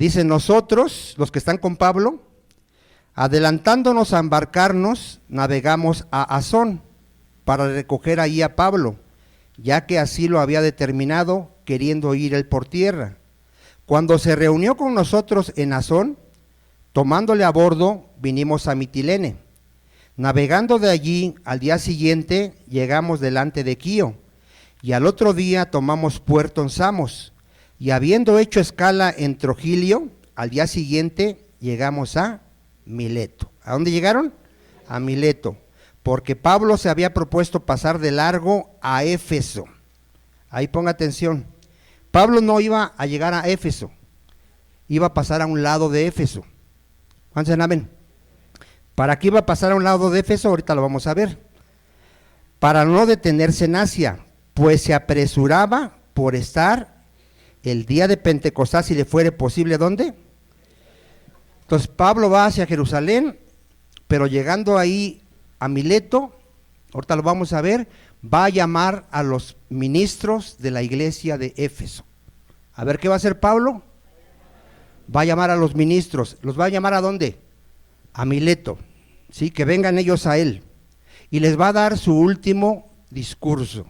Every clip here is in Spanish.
Dice, nosotros, los que están con Pablo, adelantándonos a embarcarnos, navegamos a Asón para recoger ahí a Pablo, ya que así lo había determinado, queriendo ir él por tierra. Cuando se reunió con nosotros en Asón, tomándole a bordo, vinimos a Mitilene. Navegando de allí, al día siguiente, llegamos delante de Quío, y al otro día tomamos puerto en Samos, y habiendo hecho escala en Trogilio, al día siguiente llegamos a Mileto. ¿A dónde llegaron? A Mileto, porque Pablo se había propuesto pasar de largo a Éfeso. Ahí ponga atención. Pablo no iba a llegar a Éfeso, iba a pasar a un lado de Éfeso. ¿Cuántos saben? ¿Para qué iba a pasar a un lado de Éfeso? Ahorita lo vamos a ver. Para no detenerse en Asia, pues se apresuraba por estar el día de Pentecostés, si le fuere posible, ¿dónde? Entonces Pablo va hacia Jerusalén, pero llegando ahí a Mileto, ahorita lo vamos a ver, va a llamar a los ministros de la iglesia de Éfeso. A ver, ¿qué va a hacer Pablo? Va a llamar a los ministros. ¿Los va a llamar a dónde? A Mileto, ¿sí? Que vengan ellos a él. Y les va a dar su último discurso.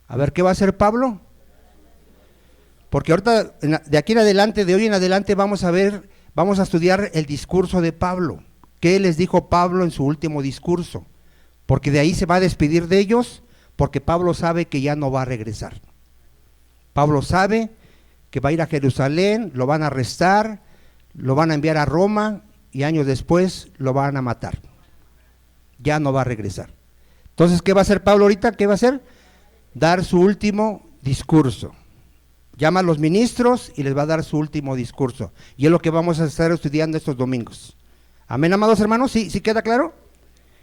A ver, ¿qué va a hacer Pablo? Porque ahorita, de aquí en adelante, de hoy en adelante, vamos a estudiar el discurso de Pablo. ¿Qué les dijo Pablo en su último discurso? Porque de ahí se va a despedir de ellos, porque Pablo sabe que ya no va a regresar. Pablo sabe que va a ir a Jerusalén, lo van a arrestar, lo van a enviar a Roma y años después lo van a matar. Ya no va a regresar. Entonces, ¿qué va a hacer Pablo ahorita? ¿Qué va a hacer? Dar su último discurso. Llama a los ministros y les va a dar su último discurso. Y es lo que vamos a estar estudiando estos domingos. Amén, amados hermanos. ¿Sí queda claro?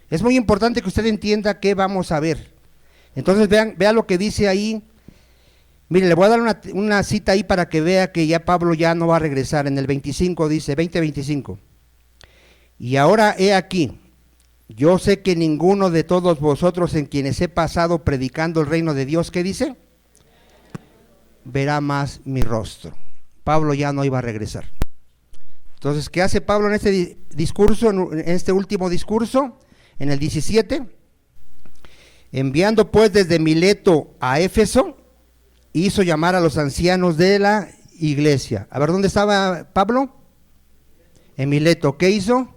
Es muy importante que usted entienda qué vamos a ver. Entonces vean lo que dice ahí. Mire, le voy a dar una cita ahí para que vea que ya Pablo ya no va a regresar. En el 25 dice, 20:25. Y ahora he aquí, yo sé que ninguno de todos vosotros en quienes he pasado predicando el reino de Dios, ¿qué dice? Verá más mi rostro. Pablo ya no iba a regresar. Entonces, ¿qué hace Pablo en este discurso, en este último discurso? En el 17, enviando pues desde Mileto a Éfeso, hizo llamar a los ancianos de la iglesia. A ver, ¿dónde estaba Pablo? En Mileto. ¿Qué hizo?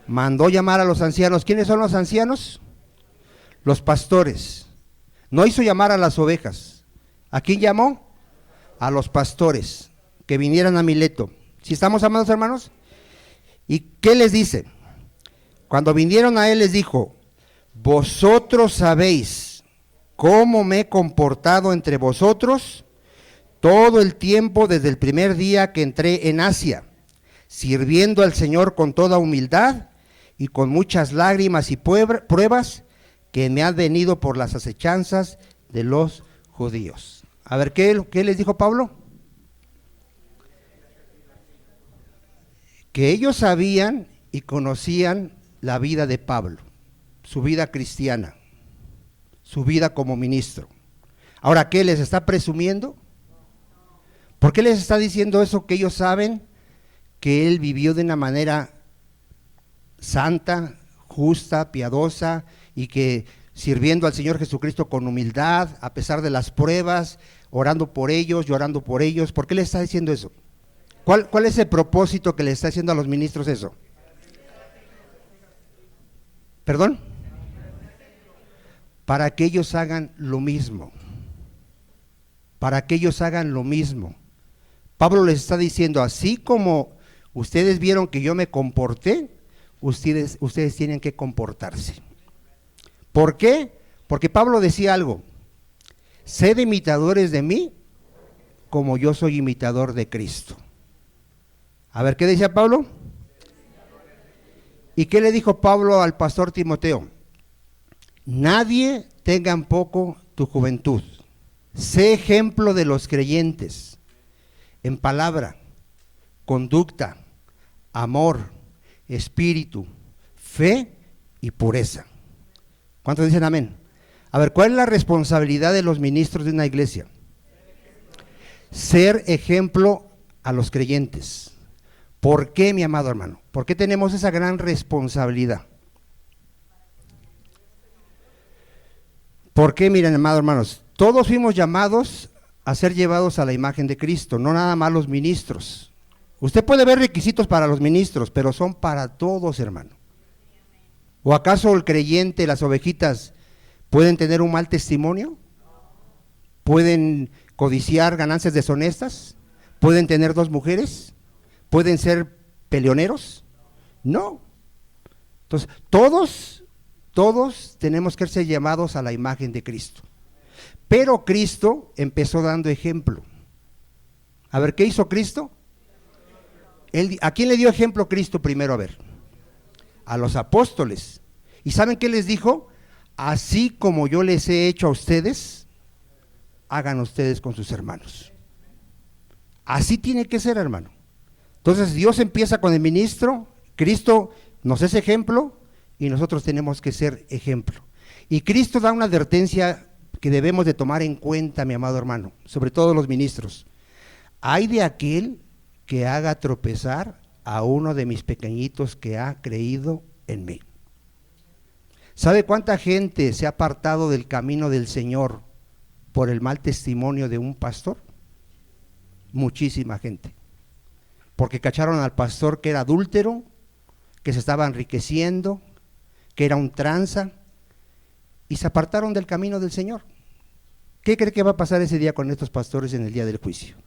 Mandó llamar a los ancianos. ¿Quiénes son los ancianos? Los pastores. No hizo llamar a las ovejas. ¿A quién llamó? A los pastores que vinieran a Mileto. ¿Sí estamos, amados hermanos? ¿Y qué les dice? Cuando vinieron a él les dijo, vosotros sabéis cómo me he comportado entre vosotros todo el tiempo desde el primer día que entré en Asia, sirviendo al Señor con toda humildad y con muchas lágrimas y pruebas que me han venido por las acechanzas de los judíos. A ver, ¿qué les dijo Pablo? Que ellos sabían y conocían la vida de Pablo, su vida cristiana, su vida como ministro. Ahora, ¿qué les está presumiendo? ¿Por qué les está diciendo eso? Que ellos saben que él vivió de una manera santa, justa, piadosa, y que sirviendo al Señor Jesucristo con humildad, a pesar de las pruebas, orando por ellos, llorando por ellos. ¿Por qué les está diciendo eso? ¿Cuál es el propósito que le está haciendo a los ministros eso? ¿Perdón? Para que ellos hagan lo mismo. Para que ellos hagan lo mismo. Pablo les está diciendo, así como ustedes vieron que yo me comporté, ustedes tienen que comportarse. ¿Por qué? Porque Pablo decía algo, sed imitadores de mí como yo soy imitador de Cristo. A ver, ¿qué decía Pablo? ¿Y qué le dijo Pablo al pastor Timoteo? Nadie tenga en poco tu juventud. Sé ejemplo de los creyentes en palabra, conducta, amor, espíritu, fe y pureza. ¿Cuántos dicen amén? A ver, ¿cuál es la responsabilidad de los ministros de una iglesia? Ser ejemplo a los creyentes. ¿Por qué, mi amado hermano? ¿Por qué tenemos esa gran responsabilidad? ¿Por qué? Miren, amados hermanos, todos fuimos llamados a ser llevados a la imagen de Cristo, no nada más los ministros. Usted puede ver requisitos para los ministros, pero son para todos, hermano. ¿O acaso el creyente, las ovejitas, pueden tener un mal testimonio? ¿Pueden codiciar ganancias deshonestas? ¿Pueden tener dos mujeres? ¿Pueden ser peleoneros? No. Entonces, todos tenemos que ser llamados a la imagen de Cristo. Pero Cristo empezó dando ejemplo. A ver, ¿qué hizo Cristo? ¿A quién le dio ejemplo Cristo primero? A ver, a los apóstoles. ¿Y saben qué les dijo? Así como yo les he hecho a ustedes, hagan ustedes con sus hermanos. Así tiene que ser, hermano. Entonces Dios empieza con el ministro, Cristo nos es ejemplo y nosotros tenemos que ser ejemplo. Y Cristo da una advertencia que debemos de tomar en cuenta, mi amado hermano, sobre todo los ministros. Hay de aquel que haga tropezar a uno de mis pequeñitos que ha creído en mí. ¿Sabe cuánta gente se ha apartado del camino del Señor por el mal testimonio de un pastor? Muchísima gente. Porque cacharon al pastor que era adúltero, que se estaba enriqueciendo, que era un tranza, y se apartaron del camino del Señor. ¿Qué cree que va a pasar ese día con estos pastores en el día del juicio?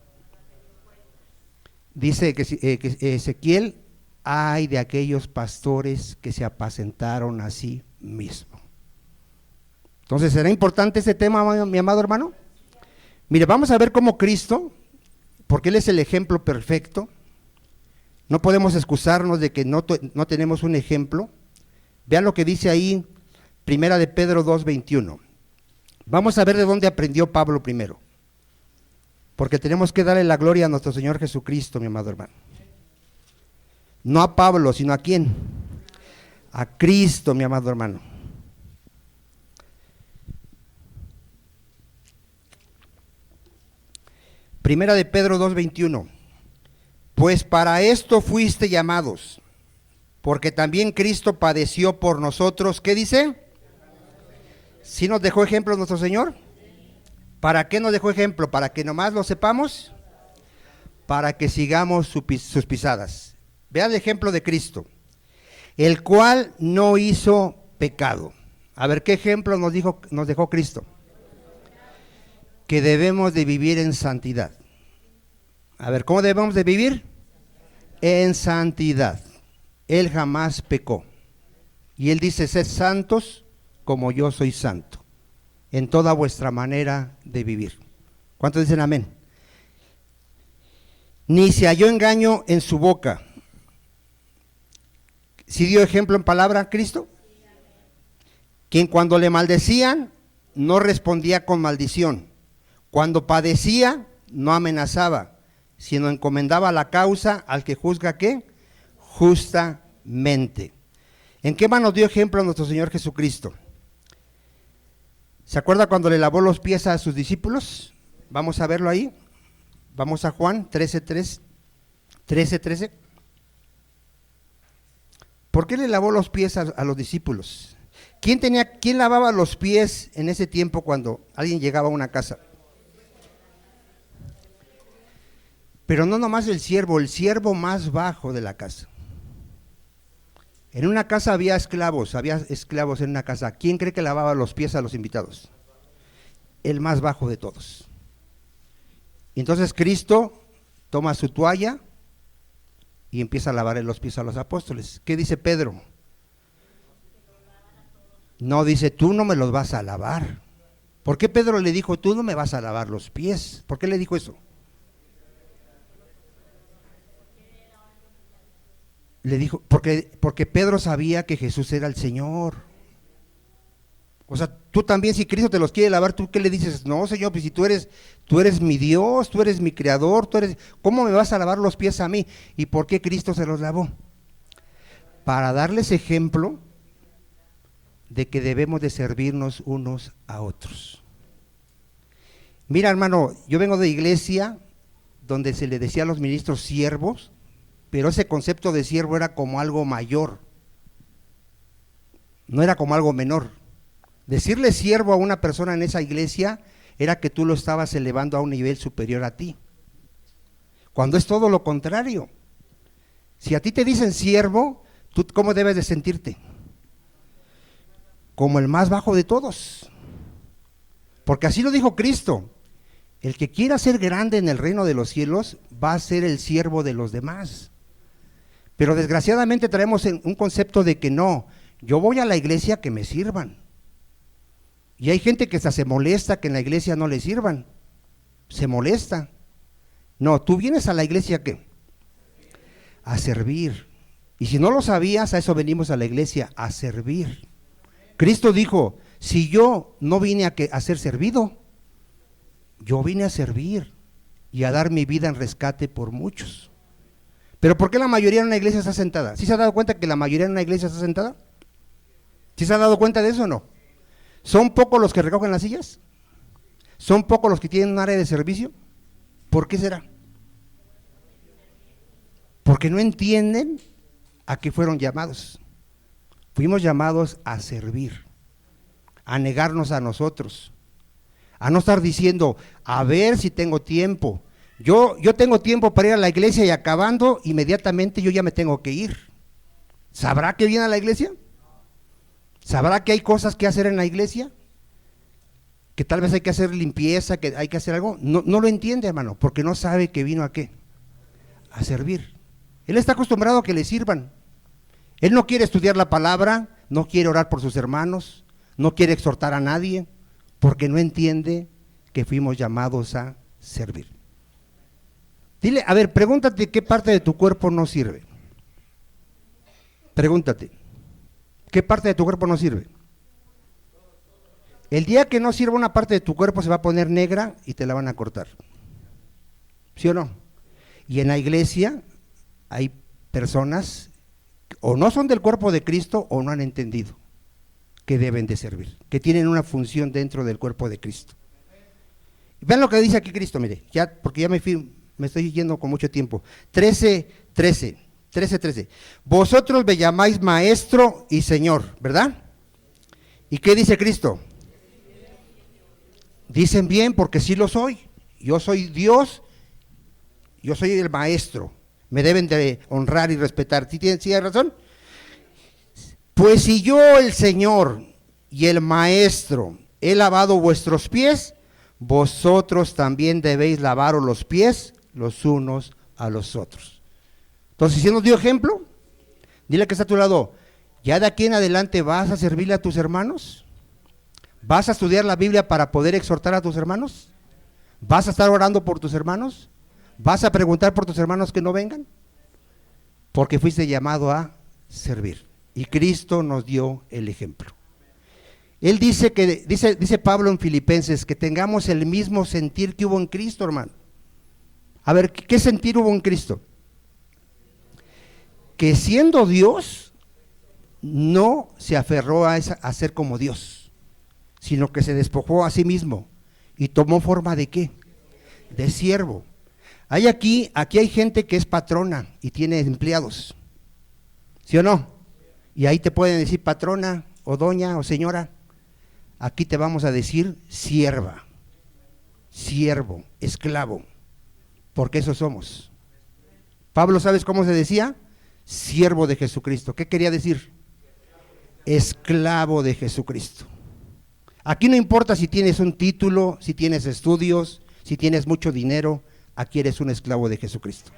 Dice que Ezequiel, ay de aquellos pastores que se apacentaron a sí mismo. Entonces, ¿será importante este tema, mi amado hermano? Mire, vamos a ver cómo Cristo, porque Él es el ejemplo perfecto, no podemos excusarnos de que no tenemos un ejemplo. Vean lo que dice ahí, Primera de Pedro 2:21. Vamos a ver de dónde aprendió Pablo primero, porque tenemos que darle la gloria a nuestro Señor Jesucristo, mi amado hermano. No a Pablo, sino ¿a quién? A Cristo, mi amado hermano. Primera de Pedro 2:21. Pues para esto fuiste llamados, porque también Cristo padeció por nosotros. ¿Qué dice? ¿Sí nos dejó ejemplo nuestro Señor? ¿Para qué nos dejó ejemplo? ¿Para que nomás lo sepamos? Para que sigamos sus pisadas. Vea el ejemplo de Cristo, el cual no hizo pecado. A ver, ¿qué ejemplo nos dejó Cristo? Que debemos de vivir en santidad. A ver, ¿cómo debemos de vivir? En santidad. Él jamás pecó. Y Él dice, sed santos como yo soy santo, en toda vuestra manera de vivir. ¿Cuántos dicen amén? Ni se halló engaño en su boca. ¿Sí dio ejemplo en palabra Cristo? Quien cuando le maldecían, no respondía con maldición. Cuando padecía, no amenazaba, sino encomendaba la causa al que juzga, ¿qué? Justamente. ¿En qué más nos dio ejemplo nuestro Señor Jesucristo? ¿Se acuerda cuando le lavó los pies a sus discípulos? Vamos a verlo ahí. Vamos a Juan 13:13. ¿Por qué le lavó los pies a los discípulos? ¿Quién lavaba los pies en ese tiempo cuando alguien llegaba a una casa? Pero no nomás el siervo más bajo de la casa. En una casa había esclavos en una casa. ¿Quién cree que lavaba los pies a los invitados? El más bajo de todos. Y entonces Cristo toma su toalla y empieza a lavar los pies a los apóstoles. ¿Qué dice Pedro? No, dice, tú no me los vas a lavar. ¿Por qué Pedro le dijo, tú no me vas a lavar los pies? ¿Por qué le dijo eso? Le dijo, porque Pedro sabía que Jesús era el Señor. O sea, tú también, si Cristo te los quiere lavar, ¿tú qué le dices? No, Señor, pues si tú eres mi Dios, tú eres mi creador, ¿cómo me vas a lavar los pies a mí? ¿Y por qué Cristo se los lavó? Para darles ejemplo de que debemos de servirnos unos a otros. Mira, hermano, yo vengo de iglesia donde se le decía a los ministros siervos, pero ese concepto de siervo era como algo mayor, no era como algo menor. Decirle siervo a una persona en esa iglesia era que tú lo estabas elevando a un nivel superior a ti, cuando es todo lo contrario. Si a ti te dicen siervo, ¿tú cómo debes de sentirte? Como el más bajo de todos, porque así lo dijo Cristo: el que quiera ser grande en el reino de los cielos va a ser el siervo de los demás. Pero desgraciadamente traemos un concepto de que no, yo voy a la iglesia que me sirvan. Y hay gente que hasta se molesta que en la iglesia no le sirvan, se molesta. No, tú vienes a la iglesia ¿qué? A servir. Y si no lo sabías, a eso venimos a la iglesia, a servir. Cristo dijo: si yo no vine a ser servido, yo vine a servir y a dar mi vida en rescate por muchos. ¿Pero por qué la mayoría en una iglesia está sentada? ¿Sí se ha dado cuenta que la mayoría en una iglesia está sentada? ¿Sí se ha dado cuenta de eso o no? ¿Son pocos los que recogen las sillas? ¿Son pocos los que tienen un área de servicio? ¿Por qué será? Porque no entienden a qué fueron llamados. Fuimos llamados a servir, a negarnos a nosotros, a no estar diciendo, a ver si tengo tiempo. Yo tengo tiempo para ir a la iglesia y acabando, inmediatamente yo ya me tengo que ir. ¿Sabrá que viene a la iglesia? ¿Sabrá que hay cosas que hacer en la iglesia? Que tal vez hay que hacer limpieza, que hay que hacer algo. No lo entiende, hermano, porque no sabe que vino a qué, a servir. Él está acostumbrado a que le sirvan. Él no quiere estudiar la palabra, no quiere orar por sus hermanos, no quiere exhortar a nadie, porque no entiende que fuimos llamados a servir. Dile, a ver, pregúntate qué parte de tu cuerpo no sirve. Pregúntate, ¿qué parte de tu cuerpo no sirve? El día que no sirva una parte de tu cuerpo se va a poner negra y te la van a cortar. ¿Sí o no? Y en la iglesia hay personas que o no son del cuerpo de Cristo o no han entendido que deben de servir, que tienen una función dentro del cuerpo de Cristo. Vean lo que dice aquí Cristo, mire, ya, porque ya me estoy yendo con mucho tiempo. 13:13. Vosotros me llamáis maestro y señor, ¿verdad? ¿Y qué dice Cristo? Dicen bien, porque sí lo soy. Yo soy Dios, yo soy el maestro. Me deben de honrar y respetar. ¿Sí hay razón? Pues si yo, el Señor y el maestro, he lavado vuestros pies, vosotros también debéis lavaros los pies los unos a los otros. Entonces, si nos dio ejemplo, dile que está a tu lado, ¿ya de aquí en adelante vas a servirle a tus hermanos? ¿Vas a estudiar la Biblia para poder exhortar a tus hermanos? ¿Vas a estar orando por tus hermanos? ¿Vas a preguntar por tus hermanos que no vengan? Porque fuiste llamado a servir. Y Cristo nos dio el ejemplo. Él dice dice Pablo en Filipenses, que tengamos el mismo sentir que hubo en Cristo, hermano. A ver, ¿qué sentir hubo en Cristo? Que siendo Dios, no se aferró a ser como Dios, sino que se despojó a sí mismo y tomó forma ¿de qué? De siervo. Aquí hay gente que es patrona y tiene empleados, ¿sí o no? Y ahí te pueden decir patrona o doña o señora. Aquí te vamos a decir sierva, siervo, esclavo, porque eso somos. Pablo, ¿sabes cómo se decía? Siervo de Jesucristo. ¿Qué quería decir? Esclavo de Jesucristo. Aquí no importa si tienes un título, si tienes estudios, si tienes mucho dinero, aquí eres un esclavo de Jesucristo.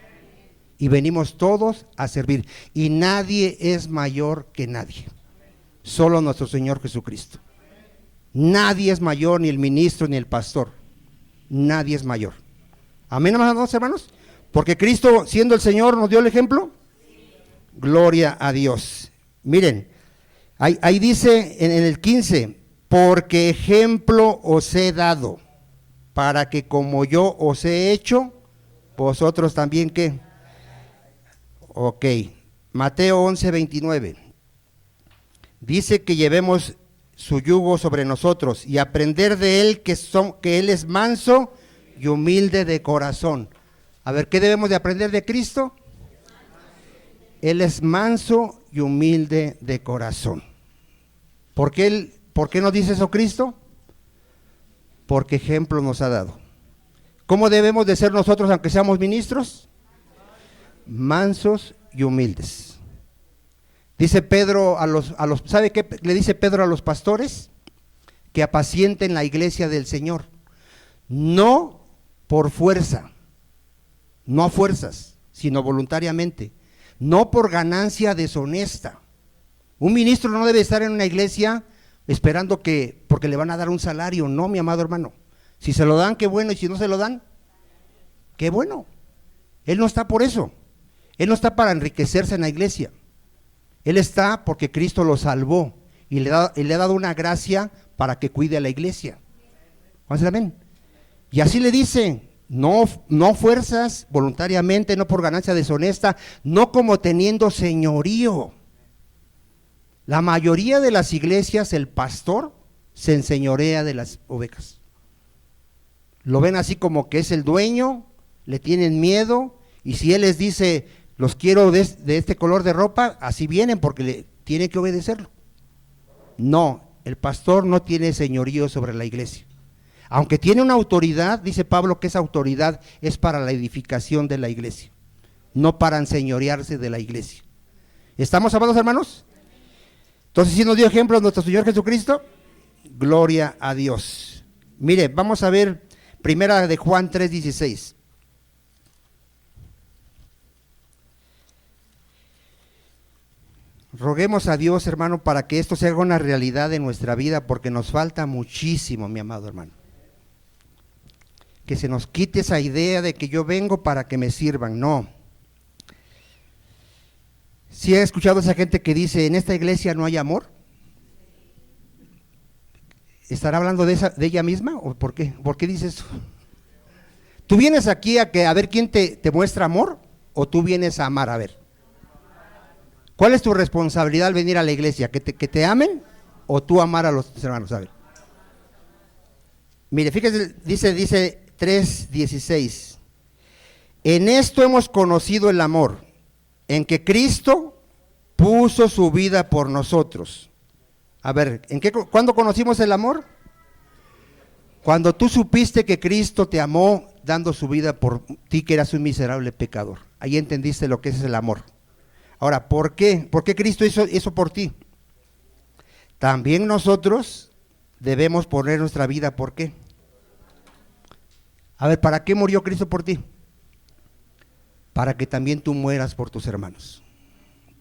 Y venimos todos a servir. Y nadie es mayor que nadie. Solo nuestro Señor Jesucristo. Nadie es mayor, ni el ministro, ni el pastor. Nadie es mayor. Amén, hermanos. Porque Cristo, siendo el Señor, nos dio el ejemplo. Gloria a Dios. Miren, ahí dice en el 15, porque ejemplo os he dado, para que como yo os he hecho, vosotros también, ¿qué? Ok, Mateo 11:29. Dice que llevemos su yugo sobre nosotros y aprender de él que él es manso y humilde de corazón. A ver, ¿qué debemos de aprender de Cristo? Él es manso y humilde de corazón. ¿Por qué nos dice eso Cristo? Porque ejemplo nos ha dado. ¿Cómo debemos de ser nosotros aunque seamos ministros? Mansos y humildes. Dice Pedro ¿sabe qué le dice Pedro a los pastores? Que apacienten la iglesia del Señor. No por fuerza, no a fuerzas, sino voluntariamente. No por ganancia deshonesta. Un ministro no debe estar en una iglesia esperando porque le van a dar un salario. No, mi amado hermano. Si se lo dan, qué bueno, y si no se lo dan, qué bueno. Él no está por eso. Él no está para enriquecerse en la iglesia. Él está porque Cristo lo salvó y le ha dado una gracia para que cuide a la iglesia. Amén. Y así le dice, no fuerzas, voluntariamente, no por ganancia deshonesta, no como teniendo señorío. La mayoría de las iglesias, el pastor se enseñorea de las ovejas. Lo ven así como que es el dueño, le tienen miedo, y si él les dice, los quiero de este color de ropa, así vienen porque le tienen que obedecerlo. No, el pastor no tiene señorío sobre la iglesia. Aunque tiene una autoridad, dice Pablo que esa autoridad es para la edificación de la iglesia, no para enseñorearse de la iglesia. ¿Estamos, amados hermanos? Entonces, ¿sí nos dio ejemplo nuestro Señor Jesucristo? Gloria a Dios. Mire, vamos a ver primera de Juan 3:16. Roguemos a Dios, hermano, para que esto se haga una realidad en nuestra vida, porque nos falta muchísimo, mi amado hermano. Que se nos quite esa idea de que yo vengo para que me sirvan, no. ¿Sí he escuchado a esa gente que dice, en esta iglesia no hay amor? ¿Estará hablando de ella misma o por qué? ¿Por qué dice eso? ¿Tú vienes aquí a ver quién te muestra amor o tú vienes a amar? A ver. ¿Cuál es tu responsabilidad al venir a la iglesia? ¿Que te amen o tú amar a los hermanos? A ver. Mire, fíjese, dice 3:16. En esto hemos conocido el amor, en que Cristo puso su vida por nosotros. A ver, ¿cuándo conocimos el amor? Cuando tú supiste que Cristo te amó dando su vida por ti, que eras un miserable pecador. Ahí entendiste lo que es el amor. Ahora, ¿por qué? ¿Por qué Cristo hizo eso por ti? También nosotros debemos poner nuestra vida, ¿por qué? A ver, ¿para qué murió Cristo por ti? Para que también tú mueras por tus hermanos.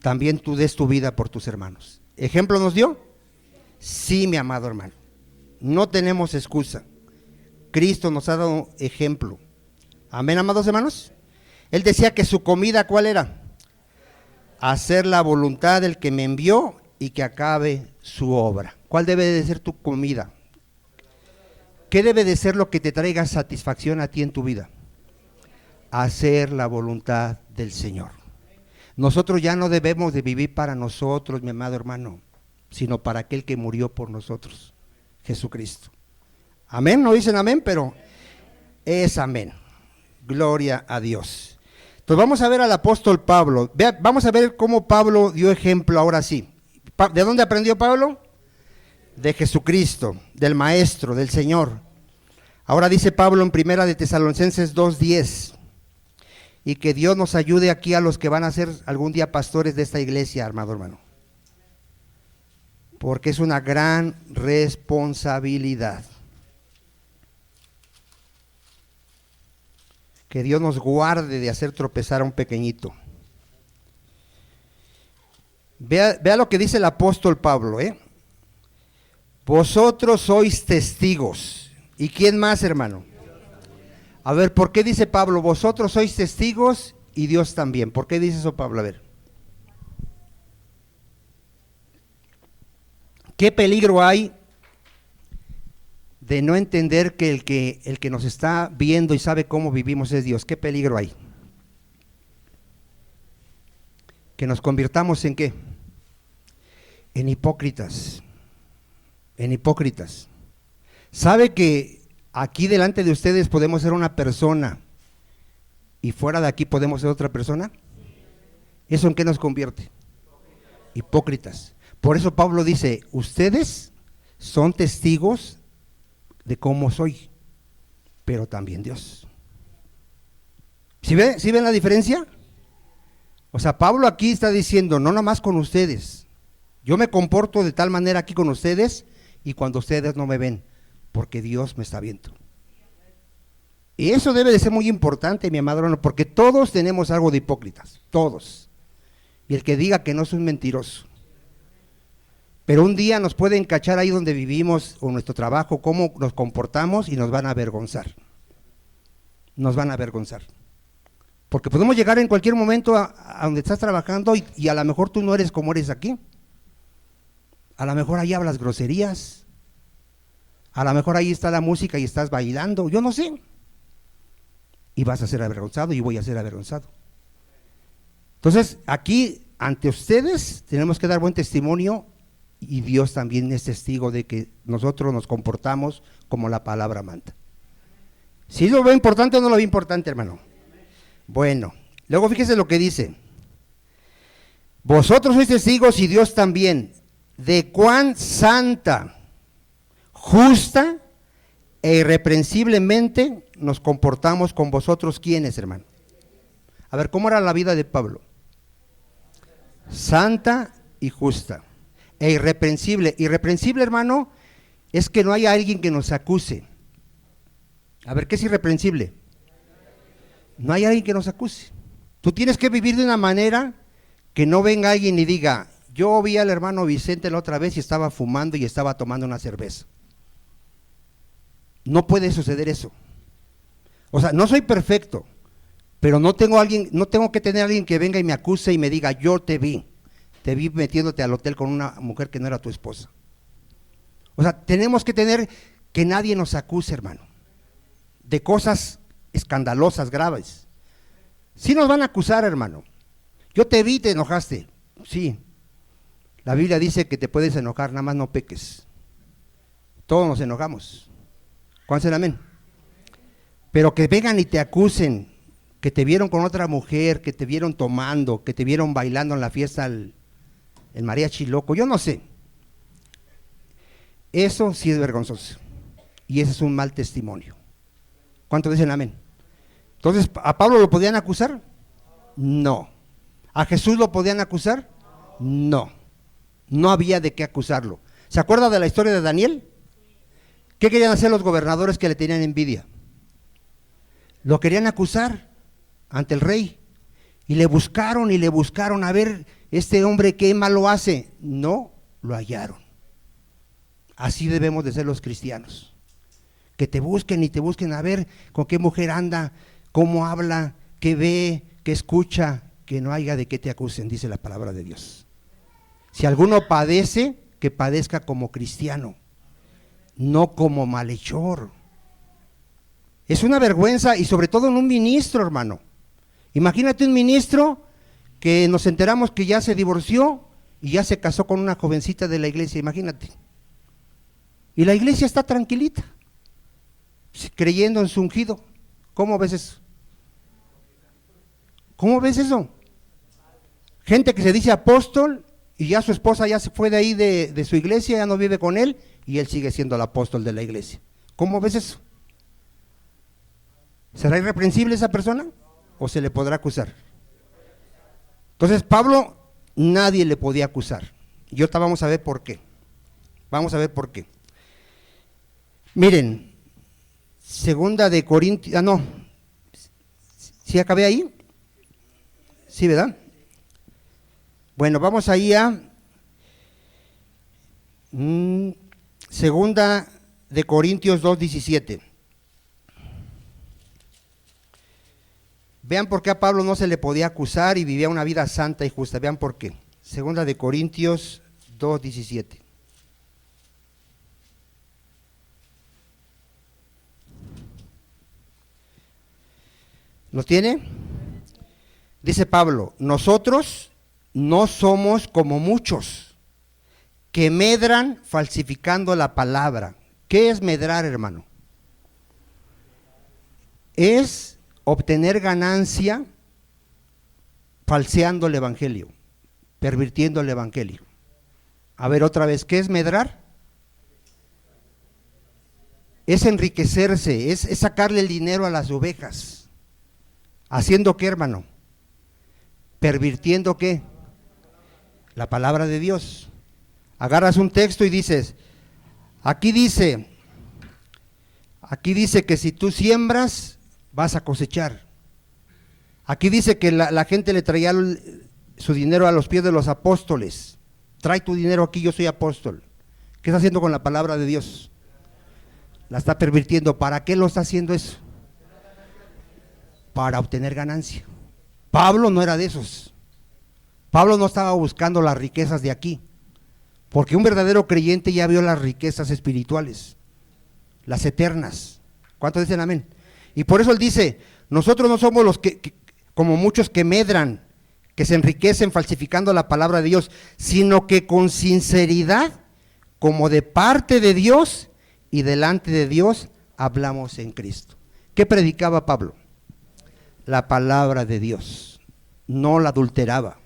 También tú des tu vida por tus hermanos. ¿Ejemplo nos dio? Sí, mi amado hermano. No tenemos excusa. Cristo nos ha dado ejemplo. Amén, amados hermanos. Él decía que su comida, ¿cuál era? Hacer la voluntad del que me envió y que acabe su obra. ¿Cuál debe de ser tu comida? ¿Qué debe de ser lo que te traiga satisfacción a ti en tu vida? Hacer la voluntad del Señor. Nosotros ya no debemos de vivir para nosotros, mi amado hermano, sino para aquel que murió por nosotros, Jesucristo. Amén, no dicen amén, pero es amén. Gloria a Dios. Entonces vamos a ver al apóstol Pablo. Vamos a ver cómo Pablo dio ejemplo ahora sí. ¿De dónde aprendió Pablo? De Jesucristo, del Maestro, del Señor. Ahora dice Pablo en primera de Tesalonicenses 2:10. Y que Dios nos ayude aquí a los que van a ser algún día pastores de esta iglesia, amado hermano. Porque es una gran responsabilidad. Que Dios nos guarde de hacer tropezar a un pequeñito. Vea lo que dice el apóstol Pablo, Vosotros sois testigos. ¿Y quién más, hermano? A ver, ¿por qué dice Pablo? Vosotros sois testigos y Dios también. ¿Por qué dice eso Pablo? A ver. ¿Qué peligro hay de no entender que el que nos está viendo y sabe cómo vivimos es Dios? ¿Qué peligro hay? Que nos convirtamos ¿en qué? En hipócritas. En hipócritas. ¿Sabe que aquí delante de ustedes podemos ser una persona y fuera de aquí podemos ser otra persona, ¿eso en qué nos convierte? Hipócritas. Por eso Pablo dice, ustedes son testigos de cómo soy, pero también Dios. ¿Sí ven la diferencia? O sea, Pablo aquí está diciendo, no nomás con ustedes, yo me comporto de tal manera aquí con ustedes y cuando ustedes no me ven, porque Dios me está viendo. Y eso debe de ser muy importante, mi amado hermano, porque todos tenemos algo de hipócritas, todos. Y el que diga que no es un mentiroso. Pero un día nos pueden cachar ahí donde vivimos o nuestro trabajo, cómo nos comportamos y nos van a avergonzar. Nos van a avergonzar. Porque podemos llegar en cualquier momento a donde estás trabajando y a lo mejor tú no eres como eres aquí. A lo mejor ahí hablas groserías. A lo mejor ahí está la música y estás bailando, yo no sé. Y vas a ser avergonzado y voy a ser avergonzado. Entonces, aquí, ante ustedes, tenemos que dar buen testimonio y Dios también es testigo de que nosotros nos comportamos como la palabra manda. ¿Sí lo ve importante o no lo ve importante, hermano? Bueno, luego fíjese lo que dice. Vosotros sois testigos y Dios también, de cuán santa, justa e irreprensiblemente nos comportamos con vosotros. ¿Quiénes, hermano? A ver, ¿cómo era la vida de Pablo? Santa y justa e irreprensible. Irreprensible, hermano, es que no haya alguien que nos acuse. A ver, ¿qué es irreprensible? No hay alguien que nos acuse. Tú tienes que vivir de una manera que no venga alguien y diga, yo vi al hermano Vicente la otra vez y estaba fumando y estaba tomando una cerveza. No puede suceder eso. O sea, no soy perfecto, pero no tengo que tener a alguien que venga y me acuse y me diga, yo te vi metiéndote al hotel con una mujer que no era tu esposa. O sea, tenemos que tener que nadie nos acuse, hermano, de cosas escandalosas, graves. Sí nos van a acusar, hermano. Yo te vi, te enojaste. Sí, la Biblia dice que te puedes enojar, nada más no peques. Todos nos enojamos. ¿Cuántos dicen amén? Pero que vengan y te acusen, que te vieron con otra mujer, que te vieron tomando, que te vieron bailando en la fiesta el mariachi loco, yo no sé. Eso sí es vergonzoso. Y ese es un mal testimonio. ¿Cuántos dicen amén? Entonces, ¿a Pablo lo podían acusar? No. ¿A Jesús lo podían acusar? No. No había de qué acusarlo. ¿Se acuerda de la historia de Daniel? ¿Qué querían hacer los gobernadores que le tenían envidia? Lo querían acusar ante el rey. Y le buscaron a ver, este hombre qué malo hace. No lo hallaron. Así debemos de ser los cristianos. Que te busquen y te busquen a ver con qué mujer anda, cómo habla, qué ve, qué escucha, que no haya de qué te acusen, dice la palabra de Dios. Si alguno padece, que padezca como cristiano, no como malhechor. Es una vergüenza y sobre todo en un ministro, hermano. Imagínate un ministro que nos enteramos que ya se divorció y ya se casó con una jovencita de la iglesia, imagínate. Y la iglesia está tranquilita, creyendo en su ungido. ¿Cómo ves eso? ¿Cómo ves eso? Gente que se dice apóstol y ya su esposa ya se fue de ahí de su iglesia, ya no vive con él y él sigue siendo el apóstol de la iglesia. ¿Cómo ves eso? ¿Será irreprensible esa persona o se le podrá acusar? Entonces Pablo nadie le podía acusar. Y ahorita vamos a ver por qué. Vamos a ver por qué. Miren, segunda de Corintios, ¿sí acabé ahí? Sí, ¿verdad? Bueno, vamos ahí a segunda de Corintios 2:17. Vean por qué a Pablo no se le podía acusar y vivía una vida santa y justa. Vean por qué. Segunda de Corintios 2:17. ¿Lo tiene? Dice Pablo, nosotros no somos como muchos que medran falsificando la palabra. ¿Qué es medrar, hermano? Es obtener ganancia falseando el evangelio, pervirtiendo el evangelio. A ver otra vez, ¿qué es medrar? Es enriquecerse, es sacarle el dinero a las ovejas. ¿Haciendo qué, hermano? ¿Pervirtiendo qué? La palabra de Dios. Agarras un texto y dices, aquí dice que si tú siembras, vas a cosechar. Aquí dice que la gente le traía su dinero a los pies de los apóstoles. Trae tu dinero aquí, yo soy apóstol. ¿Qué está haciendo con la palabra de Dios? La está pervirtiendo. ¿Para qué lo está haciendo eso? Para obtener ganancia. Pablo no era de esos. Pablo no estaba buscando las riquezas de aquí, porque un verdadero creyente ya vio las riquezas espirituales, las eternas. ¿Cuántos dicen amén? Y por eso él dice, nosotros no somos los que como muchos que medran, que se enriquecen falsificando la palabra de Dios, sino que con sinceridad, como de parte de Dios y delante de Dios, hablamos en Cristo. ¿Qué predicaba Pablo? La palabra de Dios, no la adulteraba,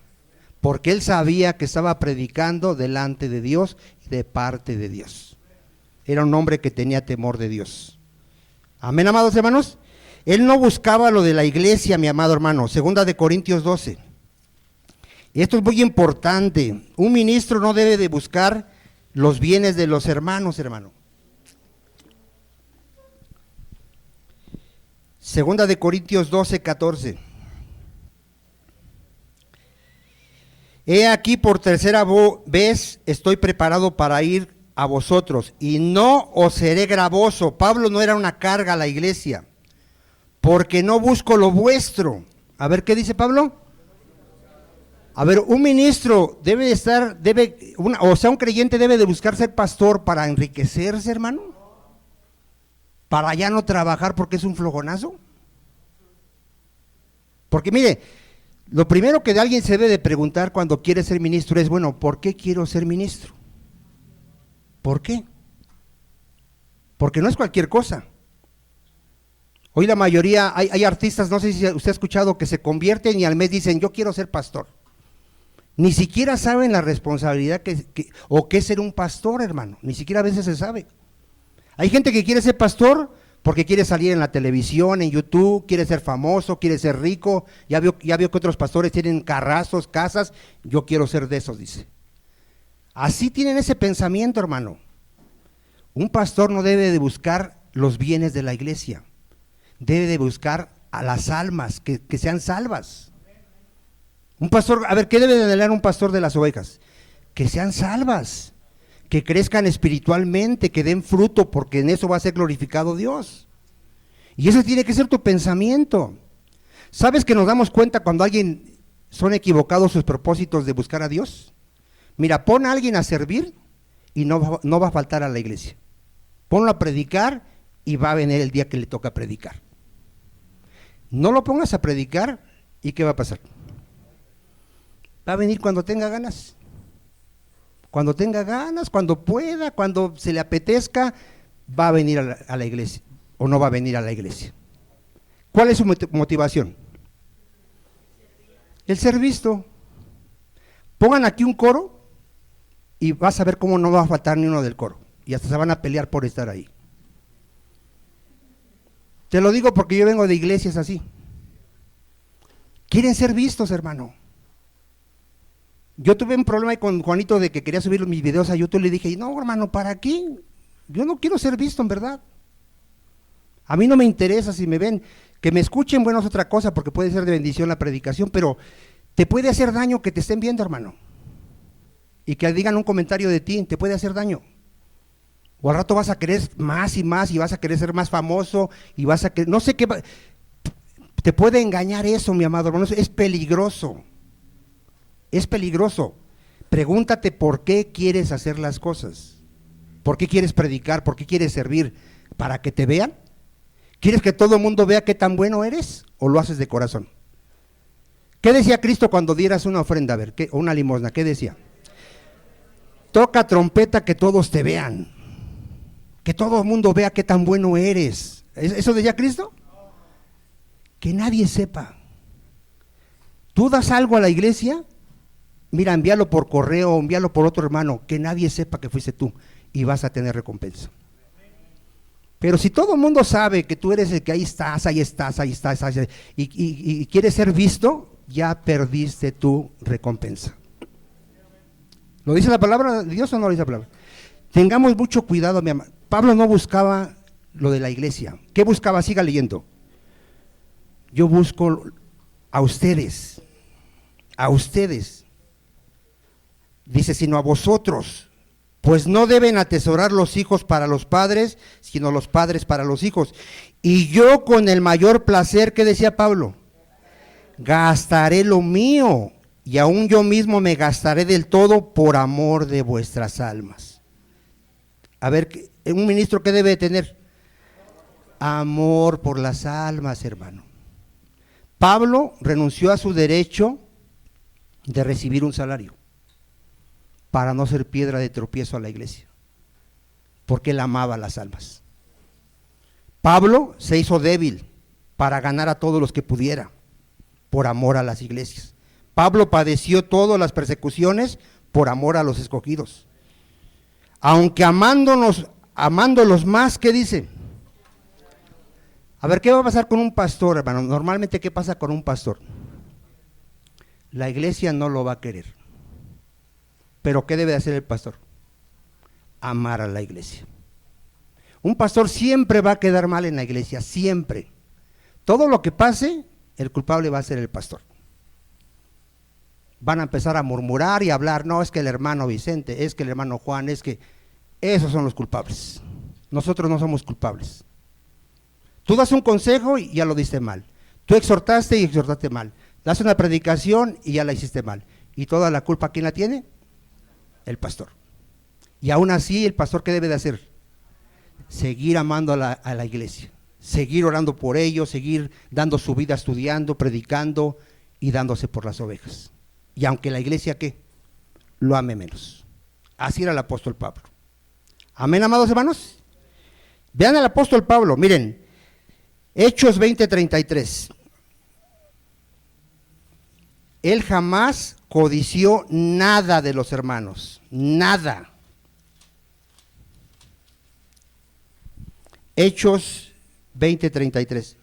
porque él sabía que estaba predicando delante de Dios y de parte de Dios. Era un hombre que tenía temor de Dios. Amén, amados hermanos. Él no buscaba lo de la iglesia, mi amado hermano. Segunda de Corintios 12. Esto es muy importante. Un ministro no debe de buscar los bienes de los hermanos, hermano. Segunda de Corintios 12, 14. He aquí por tercera vez estoy preparado para ir a vosotros y no os seré gravoso. Pablo no era una carga a la iglesia, porque no busco lo vuestro. A ver, ¿qué dice Pablo? A ver, un ministro un creyente debe de buscar ser pastor para enriquecerse, hermano, para ya no trabajar porque es un flojonazo. Porque mire, lo primero que de alguien se debe de preguntar cuando quiere ser ministro es, bueno, ¿por qué quiero ser ministro? ¿Por qué? Porque no es cualquier cosa. Hoy la mayoría, hay artistas, no sé si usted ha escuchado, que se convierten y al mes dicen, yo quiero ser pastor. Ni siquiera saben la responsabilidad o qué es ser un pastor, hermano. Ni siquiera a veces se sabe. Hay gente que quiere ser pastor porque quiere salir en la televisión, en YouTube, quiere ser famoso, quiere ser rico. Ya vio que otros pastores tienen carrazos, casas. Yo quiero ser de esos, dice. Así tienen ese pensamiento, hermano. Un pastor no debe de buscar los bienes de la iglesia. Debe de buscar a las almas, que sean salvas. Un pastor, a ver, ¿qué debe de anhelar un pastor de las ovejas? Que sean salvas, que crezcan espiritualmente, que den fruto, porque en eso va a ser glorificado Dios. Y ese tiene que ser tu pensamiento. ¿Sabes que nos damos cuenta cuando alguien son equivocados sus propósitos de buscar a Dios? Mira, pon a alguien a servir y no va a faltar a la iglesia. Ponlo a predicar y va a venir el día que le toca predicar. No lo pongas a predicar y ¿qué va a pasar? Va a venir cuando tenga ganas. Cuando tenga ganas, cuando pueda, cuando se le apetezca, va a venir a la iglesia o no va a venir a la iglesia. ¿Cuál es su motivación? El ser visto. Pongan aquí un coro y vas a ver cómo no va a faltar ni uno del coro. Y hasta se van a pelear por estar ahí. Te lo digo porque yo vengo de iglesias así. Quieren ser vistos, hermano. Yo tuve un problema ahí con Juanito de que quería subir mis videos a YouTube. Le dije, no, hermano, ¿para qué? Yo no quiero ser visto, en verdad. A mí no me interesa si me ven. Que me escuchen, bueno, es otra cosa, porque puede ser de bendición la predicación, pero te puede hacer daño que te estén viendo, hermano. Y que digan un comentario de ti, te puede hacer daño. O al rato vas a querer más y más, y vas a querer ser más famoso, y vas a querer, no sé qué, te puede engañar eso, mi amado hermano, es peligroso. Es peligroso. Pregúntate por qué quieres hacer las cosas. ¿Por qué quieres predicar? ¿Por qué quieres servir? ¿Para que te vean? ¿Quieres que todo el mundo vea qué tan bueno eres? ¿O lo haces de corazón? ¿Qué decía Cristo cuando dieras una ofrenda? A ver, o una limosna, ¿qué decía? Toca trompeta que todos te vean. Que todo el mundo vea qué tan bueno eres. ¿Eso decía Cristo? Que nadie sepa. Tú das algo a la iglesia, mira, envíalo por correo, envíalo por otro hermano, que nadie sepa que fuiste tú y vas a tener recompensa. Pero si todo el mundo sabe que tú eres el que ahí estás, y quieres ser visto, ya perdiste tu recompensa. ¿Lo dice la palabra de Dios o no lo dice la palabra? Tengamos mucho cuidado, mi amado. Pablo no buscaba lo de la iglesia. ¿Qué buscaba? Siga leyendo. Yo busco a ustedes. Dice, sino a vosotros, pues no deben atesorar los hijos para los padres, sino los padres para los hijos. Y yo con el mayor placer, ¿qué decía Pablo? Gastaré lo mío, y aún yo mismo me gastaré del todo por amor de vuestras almas. A ver, un ministro, ¿qué debe tener? Amor por las almas, hermano. Pablo renunció a su derecho de recibir un salario para no ser piedra de tropiezo a la iglesia, porque él amaba las almas. Pablo se hizo débil para ganar a todos los que pudiera, por amor a las iglesias. Pablo padeció todas las persecuciones por amor a los escogidos. Aunque amándolos más, ¿qué dice? A ver, ¿qué va a pasar con un pastor, hermano? Normalmente, ¿qué pasa con un pastor? La iglesia no lo va a querer. Pero ¿qué debe de hacer el pastor? Amar a la iglesia. Un pastor siempre va a quedar mal en la iglesia, siempre. Todo lo que pase, el culpable va a ser el pastor. Van a empezar a murmurar y a hablar, no, es que el hermano Vicente, es que el hermano Juan, es que esos son los culpables. Nosotros no somos culpables. Tú das un consejo y ya lo diste mal. Tú exhortaste y exhortaste mal. Das una predicación y ya la hiciste mal. ¿Y toda la culpa quién la tiene? El pastor. Y aún así, ¿el pastor qué debe de hacer? Seguir amando a la iglesia, seguir orando por ellos, seguir dando su vida estudiando, predicando y dándose por las ovejas. Y aunque la iglesia, ¿qué? Lo ame menos. Así era el apóstol Pablo. Amén, amados hermanos. Vean al apóstol Pablo, miren, Hechos 20:33. Él jamás codició nada de los hermanos, nada. Hechos 20:33.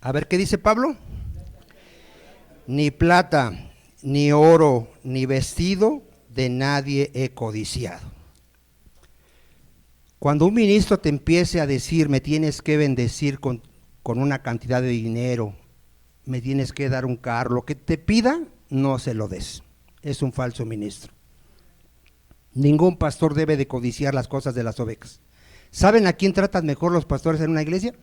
A ver, ¿qué dice Pablo? Ni plata, ni oro, ni vestido de nadie he codiciado. Cuando un ministro te empiece a decir, me tienes que bendecir con una cantidad de dinero, me tienes que dar un carro, lo que te pida, no se lo des. Es un falso ministro. Ningún pastor debe de codiciar las cosas de las ovejas. ¿Saben a quién tratan mejor los pastores en una iglesia?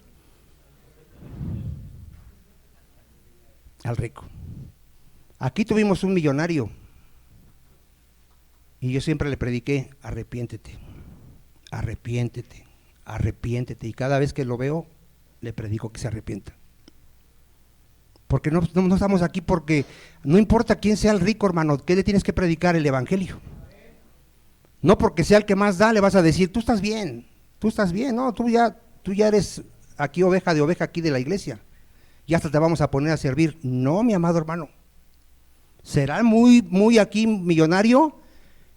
Al rico. Aquí tuvimos un millonario y yo siempre le prediqué, arrepiéntete, arrepiéntete, arrepiéntete, y cada vez que lo veo le predico que se arrepienta. Porque no estamos aquí porque no importa quién sea el rico, hermano, ¿qué le tienes que predicar? El evangelio. No porque sea el que más da le vas a decir, tú estás bien, no, tú ya eres aquí oveja aquí de la iglesia, y hasta te vamos a poner a servir. No, mi amado hermano, será muy aquí millonario,